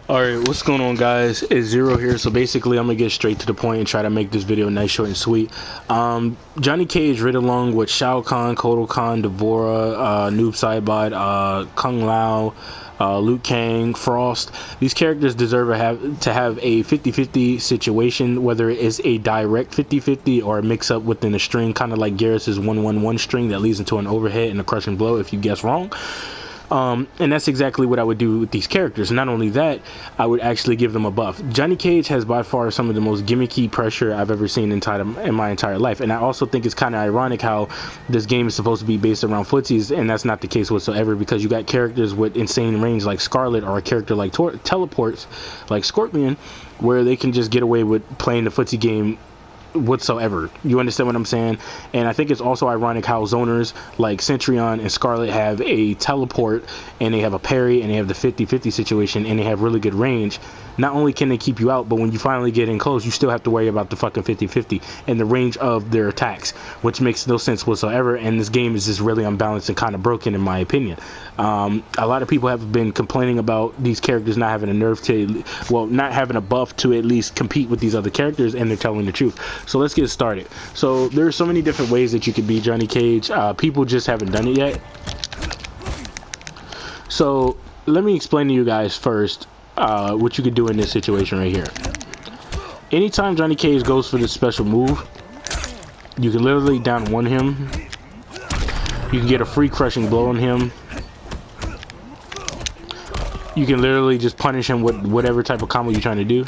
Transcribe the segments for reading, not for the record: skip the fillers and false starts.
Alright, what's going on, guys? It's Zero here. So basically I'm gonna get straight to the point and try to make this video nice, short, and sweet. Johnny Cage rid along with Shao Kahn, Kotal Kahn, Devora, Noob Saibot, Kung Lao, Liu Kang, Frost. These characters deserve to have a 50-50 situation, whether it's a direct 50-50 or a mix-up within a string, kind of like Garrus's 1-1-1 string that leads into an overhead and a crushing blow if you guess wrong. And that's exactly what I would do with these characters. Not only that, I would actually give them a buff. Johnny Cage has by far some of the most gimmicky pressure I've ever seen in my entire life. And I also think it's kind of ironic how this game is supposed to be based around footsies, and that's not the case whatsoever, because you got characters with insane range like Scarlet, or a character like teleports like Scorpion, where they can just get away with playing the footsie game whatsoever. You understand what I'm saying? And I think it's also ironic how zoners like Centurion and Scarlet have a teleport, and they have a parry, and they have the 50-50 situation, and they have really good range. Not only can they keep you out, but when you finally get in close, you still have to worry about the fucking 50-50 and the range of their attacks, which makes no sense whatsoever. And this game is just really unbalanced and kind of broken, in my opinion. A lot of people have been complaining about these characters not having a nerf to, well, not having a buff to at least compete with these other characters, and they're telling the truth. So let's get started. So there's so many different ways that you could be Johnny Cage. People just haven't done it yet. So let me explain to you guys first what you could do in this situation right here. Anytime Johnny Cage goes for this special move, you can literally down one him. You can get a free crushing blow on him. You can literally just punish him with whatever type of combo you're trying to do,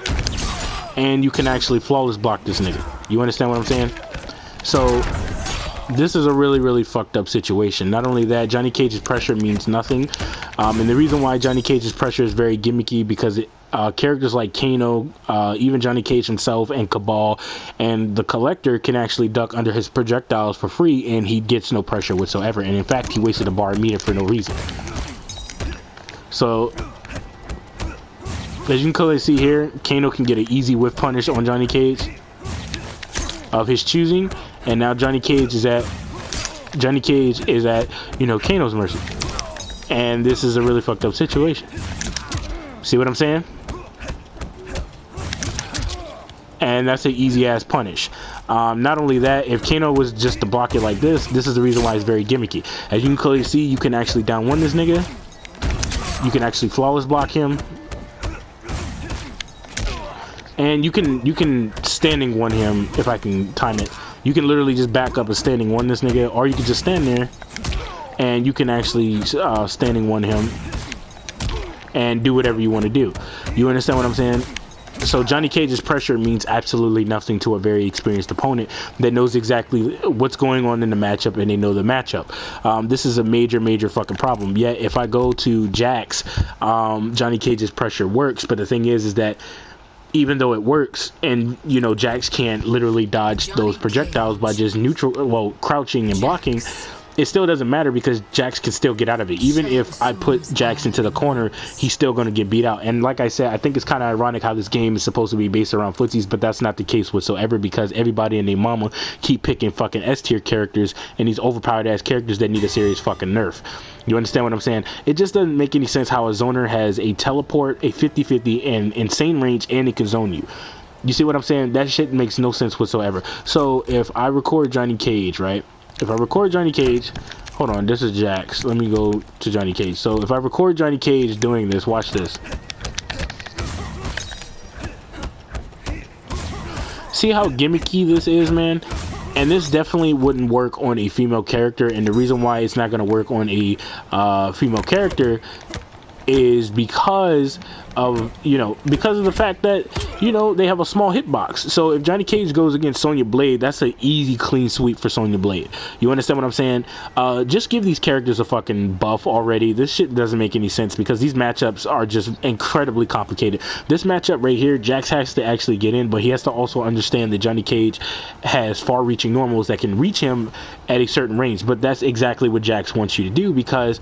and you can actually flawless block this nigga. You understand what I'm saying? So this is a really fucked up situation. Not only that, Johnny Cage's pressure means nothing, and the reason why Johnny Cage's pressure is very gimmicky, because characters like Kano, even Johnny Cage himself, and Cabal, and the Collector can actually duck under his projectiles for free, and he gets no pressure whatsoever. And in fact, he wasted a bar meter for no reason. So as you can clearly see here, Kano can get an easy whiff punish on Johnny Cage of his choosing, and now Johnny Cage is at Kano's mercy, and this is a really fucked up situation. See what I'm saying? And that's an easy ass punish. Not only that, if Kano was just to block it like this is the reason why it's very gimmicky. As you can clearly see, you can actually down one this nigga. You can actually flawless block him, and you can standing one him if I can time it. You can literally just back up and standing one this nigga, or you can just stand there and you can actually standing one him and do whatever you want to do. You understand what I'm saying? So Johnny Cage's pressure means absolutely nothing to a very experienced opponent that knows exactly what's going on in the matchup, and they know the matchup. This is a major fucking problem. Yet if I go to Jax, Johnny Cage's pressure works, but the thing is that even though it works, and you know, Jax can't literally dodge those projectiles by just crouching and blocking, it still doesn't matter, because Jax can still get out of it. Even if I put Jax into the corner, he's still going to get beat out. And like I said, I think it's kind of ironic how this game is supposed to be based around footsies, but that's not the case whatsoever, because everybody and their mama keep picking fucking S-tier characters and these overpowered ass characters that need a serious fucking nerf. You understand what I'm saying? It just doesn't make any sense how a zoner has a teleport, a 50-50, and insane range, and it can zone you. You see what I'm saying? That shit makes no sense whatsoever. So if I record Johnny Cage, right? If I record Johnny Cage, hold on, this is Jax. Let me go to Johnny Cage. So if I record Johnny Cage doing this, watch this. See how gimmicky this is, man? And this definitely wouldn't work on a female character, and the reason why it's not going to work on a female character is because of the fact that, you know, they have a small hitbox. So if Johnny Cage goes against Sonya Blade, that's an easy clean sweep for Sonya Blade. You understand what I'm saying? Just give these characters a fucking buff already. This shit doesn't make any sense, because these matchups are just incredibly complicated. This matchup right here, Jax has to actually get in, but he has to also understand that Johnny Cage has far-reaching normals that can reach him at a certain range. But that's exactly what Jax wants you to do, because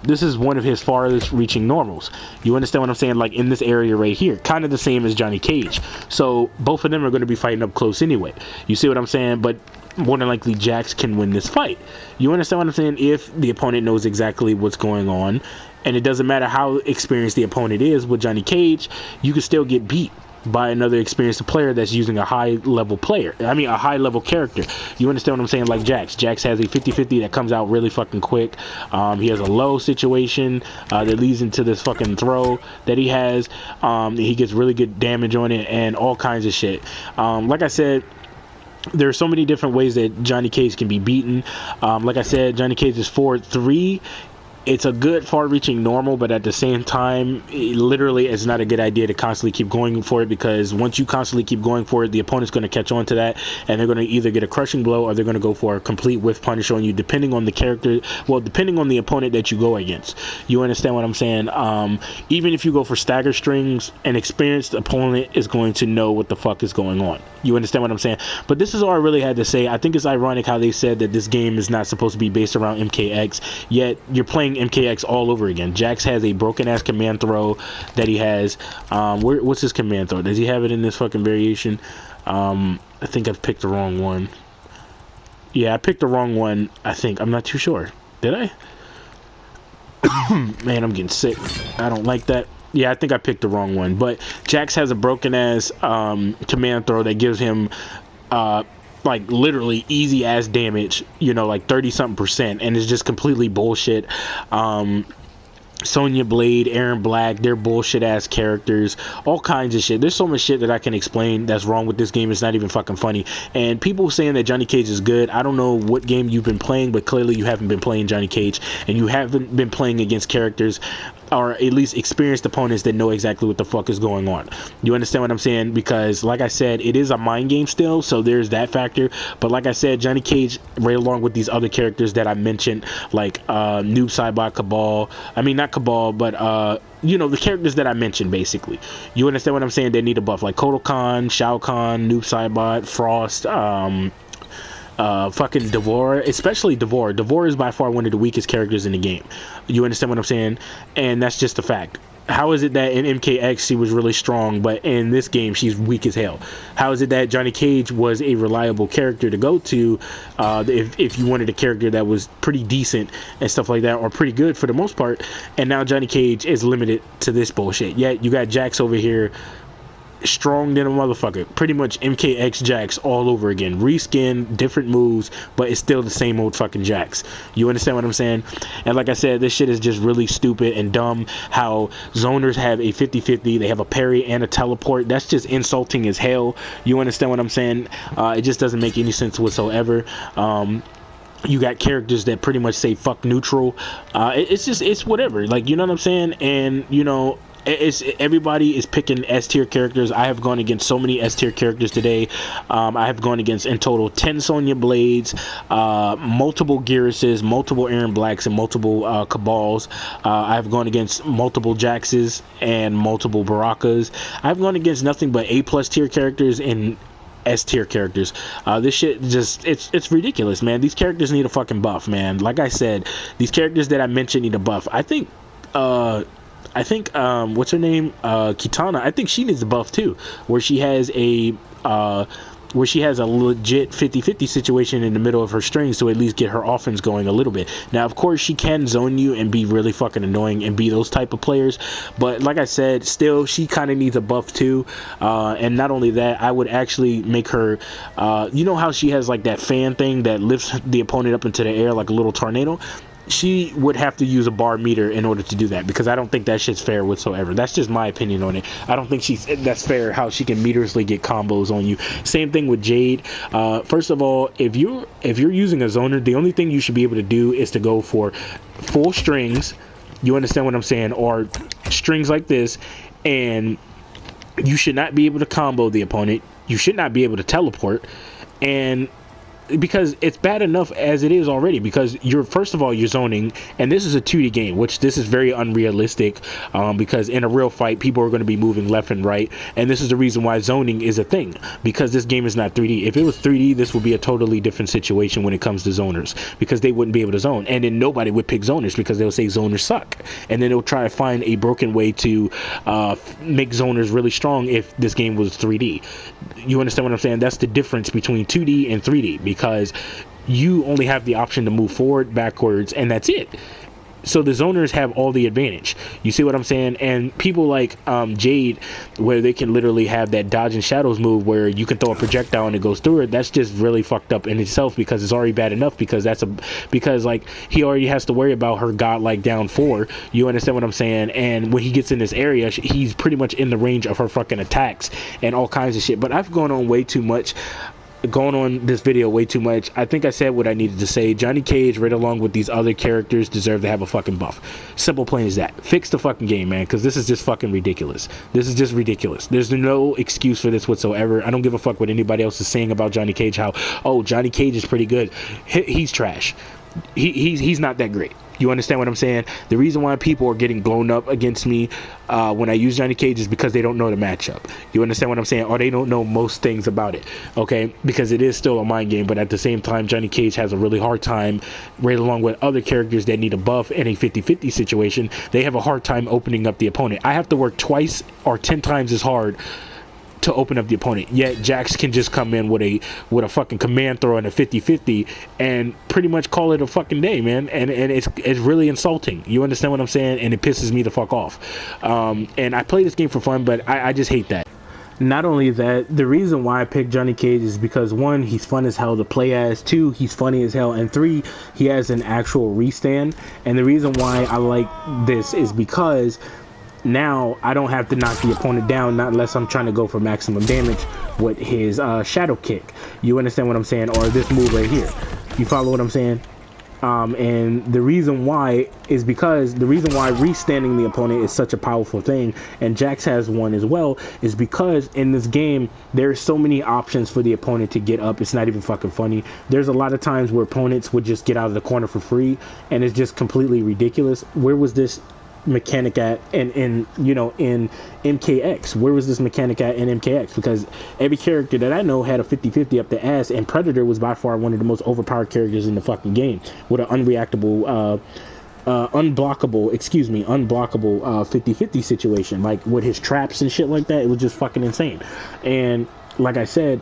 this is one of his farthest reaching normals. You understand what I'm saying? Like in this area right here, kind of the same as Johnny Cage. So both of them are going to be fighting up close anyway. You see what I'm saying? But more than likely Jax can win this fight. You understand what I'm saying? If the opponent knows exactly what's going on And it doesn't matter how experienced the opponent is with Johnny Cage, you can still get beat by another experienced player that's using a high level a high level character. You understand what I'm saying? Like Jax has a 50-50 that comes out really fucking quick. He has a low situation that leads into this fucking throw that he has. He gets really good damage on it and all kinds of shit. Like I said, there are so many different ways that Johnny Cage can be beaten. Like I said, Johnny Cage is 4-3. It's a good far-reaching normal, but at the same time, literally, it's not a good idea to constantly keep going for it, because once you constantly keep going for it, the opponent's going to catch on to that, and they're going to either get a crushing blow or they're going to go for a complete whiff punish on you, depending on the character, depending on the opponent that you go against. You understand what I'm saying? Even if you go for stagger strings, an experienced opponent is going to know what the fuck is going on. You understand what I'm saying? But this is all I really had to say. I think it's ironic how they said that this game is not supposed to be based around MKX, yet you're playing MKX all over again. Jax has a broken ass command throw that he has. What's his command throw? Does he have it in this fucking variation? I think I've picked the wrong one. Yeah, I picked the wrong one. I think. I'm not too sure. Did I? Man, I'm getting sick. I don't like that. Yeah, I think I picked the wrong one. But Jax has a broken ass command throw that gives him like literally easy ass damage, like 30-something%, and it's just completely bullshit. Sonya Blade, Aaron Black, they're bullshit ass characters, all kinds of shit. There's so much shit that I can explain that's wrong with this game. It's not even fucking funny. And people saying that Johnny Cage is good, I don't know what game you've been playing, but clearly you haven't been playing Johnny Cage, and you haven't been playing against characters, or at least experienced opponents that know exactly what the fuck is going on. You understand what I'm saying? Because like I said, it is a mind game still, so there's that factor. But like I said, Johnny Cage, right along with these other characters that I mentioned, like Noob Saibot, Cabal, I mean not Cabal, but the characters that I mentioned, basically. You understand what I'm saying? They need a buff, like Kotal Khan, Shao Kahn, Noob Saibot, Frost, fucking Devora, especially Devora. Devora is by far one of the weakest characters in the game. You understand what I'm saying? And that's just a fact. How is it that in MKX she was really strong, but in this game she's weak as hell? How is it that Johnny Cage was a reliable character to go to if you wanted a character that was pretty decent and stuff like that, or pretty good for the most part, and now Johnny Cage is limited to this bullshit? Yet you got Jax over here, strong than a motherfucker, pretty much MKX Jax all over again, reskin, different moves, but it's still the same old fucking Jax. You understand what I'm saying? And like I said, this shit is just really stupid and dumb. How zoners have a 50-50, they have a parry and a teleport. That's just insulting as hell. You understand what I'm saying? It just doesn't make any sense whatsoever. You got characters that pretty much say fuck neutral. It's whatever, like, you know what I'm saying? And everybody is picking S-tier characters. I have gone against so many S-tier characters today. I have gone against in total 10 Sonya Blades, multiple Gyruses, multiple Aaron Blacks, and multiple Cabals. I have gone against multiple Jaxes and multiple Barakas. I've gone against nothing but A+ tier characters and S-tier characters. This shit just, it's ridiculous, man. These characters need a fucking buff, man. Like I said, these characters that I mentioned need a buff. I think what's her name, Kitana, I think she needs a buff too, where she has a legit 50-50 situation in the middle of her strings to at least get her offense going a little bit. Now of course she can zone you and be really fucking annoying and be those type of players, but like I said, still she kind of needs a buff too. And not only that, I would actually make her, you know how she has like that fan thing that lifts the opponent up into the air like a little tornado? She would have to use a bar meter in order to do that, because I don't think that shit's fair whatsoever. That's just my opinion on it. I don't think that's fair how she can meterously get combos on you. Same thing with Jade. First of all, if you're using a zoner, the only thing you should be able to do is to go for full strings. You understand what I'm saying? Or strings like this, and you should not be able to combo the opponent. You should not be able to teleport, and because it's bad enough as it is already, because you're zoning, and this is a 2D game, which this is very unrealistic, because in a real fight people are going to be moving left and right, and this is the reason why zoning is a thing, because this game is not 3D. If it was 3D, this would be a totally different situation when it comes to zoners, because they wouldn't be able to zone, and then nobody would pick zoners because they'll say zoners suck, and then they'll try to find a broken way to make zoners really strong if this game was 3D. You understand what I'm saying? That's the difference between 2D and 3D, because you only have the option to move forward, backwards, and that's it. So the zoners have all the advantage. You see what I'm saying? And people like Jade, where they can literally have that dodge and shadows move where you can throw a projectile and it goes through it, that's just really fucked up in itself, because it's already bad enough, because like he already has to worry about her godlike down 4. You understand what I'm saying? And when he gets in this area, he's pretty much in the range of her fucking attacks and all kinds of shit. But I've gone on way too much. Going on this video way too much. I think I said what I needed to say. Johnny Cage, right along with these other characters, deserve to have a fucking buff. Simple, plain as that. Fix the fucking game, man, because this is just fucking ridiculous. This is just ridiculous. There's no excuse for this whatsoever. I don't give a fuck what anybody else is saying about Johnny Cage. How, oh, Johnny Cage is pretty good. He's trash. He's not that great. You understand what I'm saying? The reason why people are getting blown up against me when I use Johnny Cage is because they don't know the matchup. You understand what I'm saying? Or they don't know most things about it, okay? Because it is still a mind game, but at the same time, Johnny Cage has a really hard time, right along with other characters that need a buff in a 50-50 situation. They have a hard time opening up the opponent. I have to work twice or 10 times as hard to open up the opponent, yet Jax can just come in with a fucking command throw and a 50-50 and pretty much call it a fucking day, man. And it's really insulting. You understand what I'm saying? And it pisses me the fuck off. And I play this game for fun, but I just hate that. Not only that, the reason why I picked Johnny Cage is because 1, he's fun as hell to play as, 2, he's funny as hell, and 3, he has an actual restand. And the reason why I like this is because now I don't have to knock the opponent down, not unless I'm trying to go for maximum damage with his shadow kick. You understand what I'm saying? Or this move right here. You follow what I'm saying? And the reason why is because the reason why restanding the opponent is such a powerful thing, and Jax has one as well, is because in this game there's so many options for the opponent to get up. It's not even fucking funny. There's a lot of times where opponents would just get out of the corner for free, and it's just completely ridiculous. Where was this mechanic at in MKX? Where was this mechanic at in MKX? Because every character that I know had a 50-50 up the ass, and Predator was by far one of the most overpowered characters in the fucking game with an unblockable 50-50 situation, like with his traps and shit like that. It was just fucking insane. And like I said,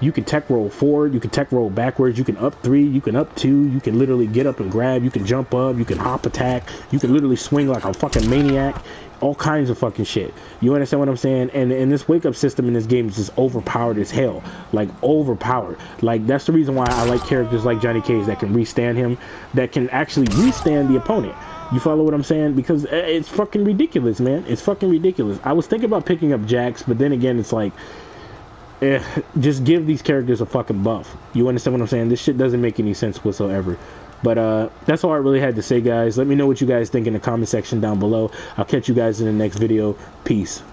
you can tech roll forward, you can tech roll backwards, you can up 3, you can up 2, you can literally get up and grab, you can jump up, you can hop attack, you can literally swing like a fucking maniac, all kinds of fucking shit. You understand what I'm saying? And this wake up system in this game is just overpowered as hell. Like overpowered. Like that's the reason why I like characters like Johnny Cage that can restand him, that can actually restand the opponent. You follow what I'm saying? Because it's fucking ridiculous, man. It's fucking ridiculous. I was thinking about picking up Jax, but then again, it's like, just give these characters a fucking buff. You understand what I'm saying? This shit doesn't make any sense whatsoever. But that's all I really had to say, guys. Let me know what you guys think in the comment section down below. I'll catch you guys in the next video. Peace.